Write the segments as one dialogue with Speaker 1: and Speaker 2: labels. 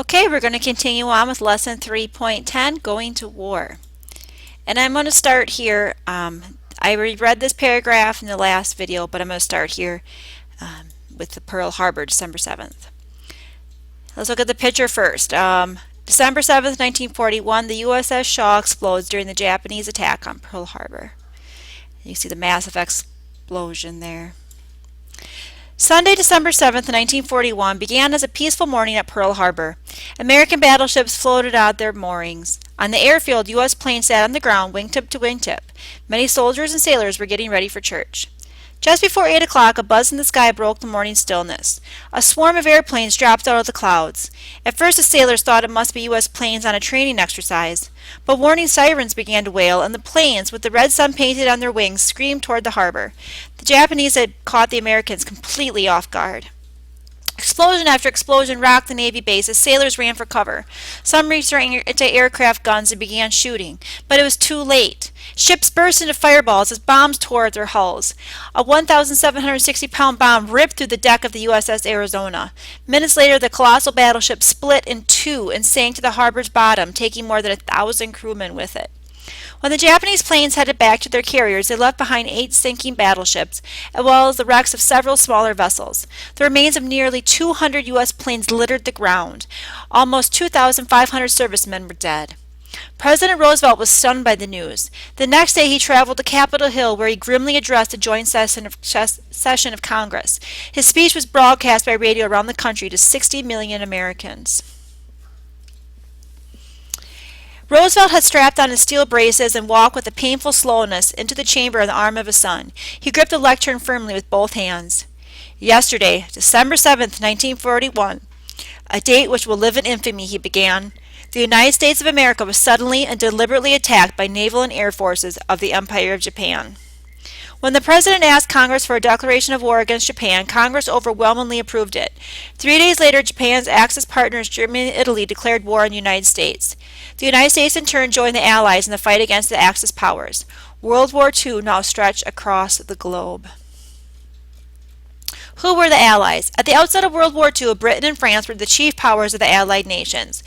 Speaker 1: Okay, we're going to continue on with lesson 3.10, going to war. And I'm going to start here. I read this paragraph in the last video, but I'm going to start here with the Pearl Harbor, December 7th. Let's look at the picture first. December 7th, 1941, the USS Shaw explodes during the Japanese attack on Pearl Harbor. You see the massive explosion there. Sunday, December 7th, 1941 began as a peaceful morning at Pearl Harbor. American battleships floated out their moorings. On the airfield, U.S. planes sat on the ground, wingtip to wingtip. Many soldiers and sailors were getting ready for church. Just before 8 o'clock, a buzz in the sky broke the morning stillness. A swarm of airplanes dropped out of the clouds. At first, the sailors thought it must be U.S. planes on a training exercise. But warning sirens began to wail, and the planes, with the red sun painted on their wings, screamed toward the harbor. The Japanese had caught the Americans completely off guard. Explosion after explosion rocked the Navy base as sailors ran for cover. Some reached their anti-aircraft guns and began shooting, but it was too late. Ships burst into fireballs as bombs tore at their hulls. A 1,760-pound bomb ripped through the deck of the USS Arizona. Minutes later, the colossal battleship split in two and sank to the harbor's bottom, taking more than 1,000 crewmen with it. When the Japanese planes headed back to their carriers, they left behind 8 sinking battleships, as well as the wrecks of several smaller vessels. The remains of nearly 200 U.S. planes littered the ground. Almost 2,500 servicemen were dead. President Roosevelt was stunned by the news. The next day he traveled to Capitol Hill, where he grimly addressed a joint session of Congress. His speech was broadcast by radio around the country to 60 million Americans. Roosevelt had strapped on his steel braces and walked with a painful slowness into the chamber on the arm of his son. He gripped the lectern firmly with both hands. Yesterday, December 7th, 1941, a date which will live in infamy, he began. The United States of America was suddenly and deliberately attacked by naval and air forces of the Empire of Japan. When the President asked Congress for a declaration of war against Japan, Congress overwhelmingly approved it. 3 days later, Japan's Axis partners, Germany and Italy, declared war on the United States. The United States in turn joined the Allies in the fight against the Axis powers. World War II now stretched across the globe. Who were the Allies? At the outset of World War II, Britain and France were the chief powers of the Allied nations.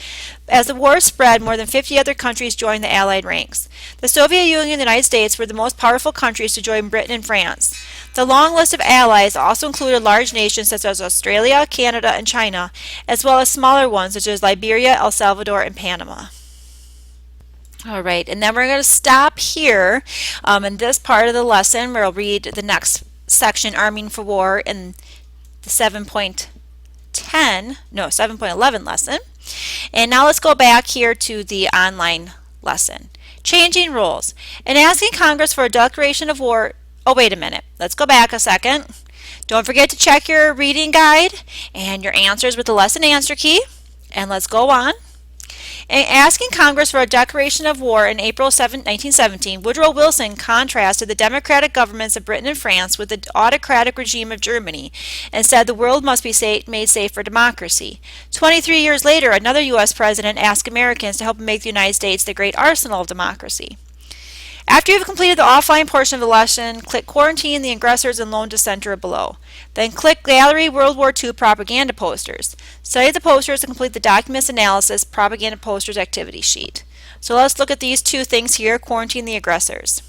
Speaker 1: As the war spread, more than 50 other countries joined the Allied ranks. The Soviet Union and the United States were the most powerful countries to join Britain and France. The long list of allies also included large nations such as Australia, Canada, and China, as well as smaller ones such as Liberia, El Salvador, and Panama. All right, and then we're going to stop here in this part of the lesson where I'll read the next section, Arming for War, in the 7.11 lesson. And now let's go back here to the online lesson. Changing rules. In asking Congress for a declaration of war, oh, wait a minute. Let's go back a second. Don't forget to check your reading guide and your answers with the lesson answer key. And let's go on. In asking Congress for a declaration of war in April 1917, Woodrow Wilson contrasted the democratic governments of Britain and France with the autocratic regime of Germany and said the world must be made safe for democracy. 23 years later, another U.S. president asked Americans to help make the United States the great arsenal of democracy. After you've completed the offline portion of the lesson, click Quarantine the Aggressors and Lone Dissenter below. Then click Gallery World War II Propaganda Posters. Study the posters and complete the Documents Analysis Propaganda Posters Activity Sheet. So let's look at these two things here, Quarantine the Aggressors.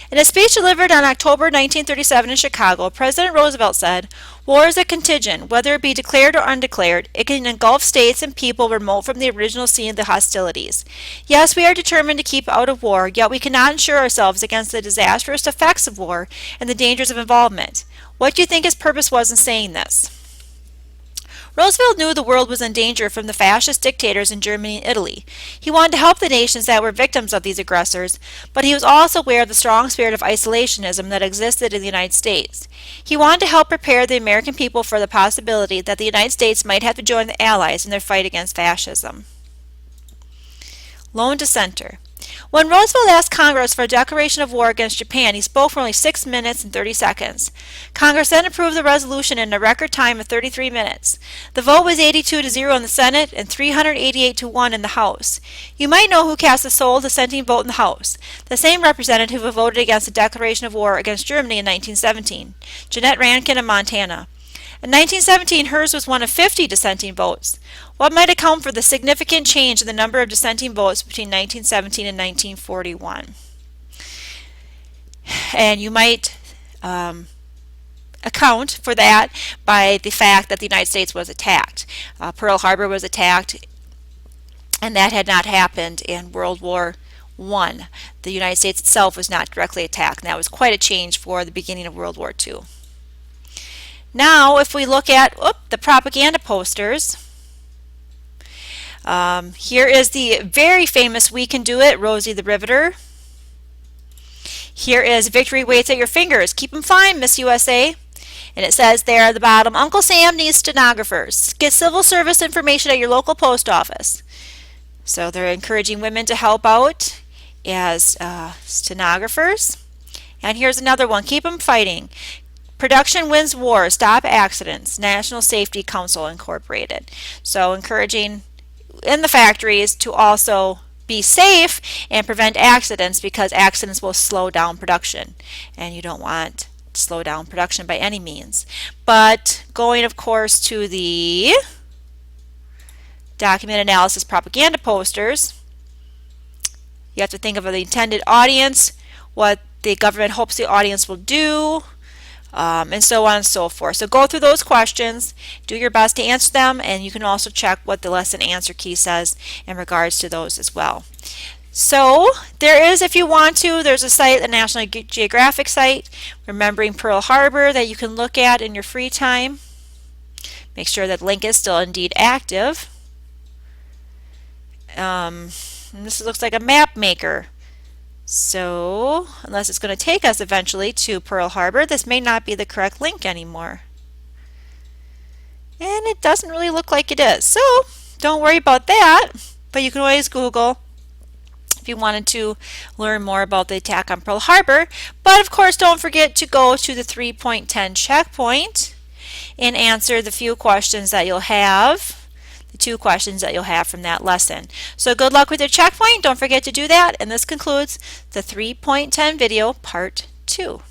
Speaker 1: In a speech delivered on October 1937 in Chicago, President Roosevelt said, "War is a contingent, whether it be declared or undeclared. It can engulf states and people remote from the original scene of the hostilities. Yes, we are determined to keep out of war, yet we cannot insure ourselves against the disastrous effects of war and the dangers of involvement." What do you think his purpose was in saying this? Roosevelt knew the world was in danger from the fascist dictators in Germany and Italy. He wanted to help the nations that were victims of these aggressors, but he was also aware of the strong spirit of isolationism that existed in the United States. He wanted to help prepare the American people for the possibility that the United States might have to join the Allies in their fight against fascism. Lone dissenter. When Roosevelt asked Congress for a declaration of war against Japan, he spoke for only 6 minutes and 30 seconds. Congress then approved the resolution in a record time of 33 minutes. The vote was 82-0 in the Senate and 388-1 in the House. You might know who cast the sole dissenting vote in the House, the same representative who voted against the declaration of war against Germany in 1917, Jeannette Rankin of Montana. In 1917, hers was one of 50 dissenting votes. What might account for the significant change in the number of dissenting votes between 1917 and 1941? And you might account for that by the fact that the United States was attacked. Pearl Harbor was attacked, and that had not happened in World War I. The United States itself was not directly attacked, and that was quite a change for the beginning of World War II. Now, if we look at the propaganda posters, here is the very famous We Can Do It, Rosie the Riveter. Here is Victory Waits at Your Fingers. Keep them fine, Miss USA. And it says there at the bottom, Uncle Sam needs stenographers. Get civil service information at your local post office. So they're encouraging women to help out as stenographers. And here's another one, Keep them fighting. Production wins war, stop accidents, National Safety Council Incorporated. So encouraging in the factories to also be safe and prevent accidents, because accidents will slow down production, and you don't want to slow down production by any means. But going, of course, to the document analysis propaganda posters, you have to think of the intended audience, what the government hopes the audience will do, and so on and so forth. So go through those questions, do your best to answer them, and you can also check what the lesson answer key says in regards to those as well. So there is, if you want to, there's a site, the National Geographic site, Remembering Pearl Harbor, that you can look at in your free time. Make sure that link is still indeed active. And this looks like a map maker. So, unless it's going to take us eventually to Pearl Harbor, this may not be the correct link anymore. And it doesn't really look like it is. So, don't worry about that, but you can always Google if you wanted to learn more about the attack on Pearl Harbor. But of course, don't forget to go to the 3.10 checkpoint and answer the few questions that you'll have. 2 questions that you'll have from that lesson. So good luck with your checkpoint. Don't forget to do that. And this concludes the 3.10 video part 2.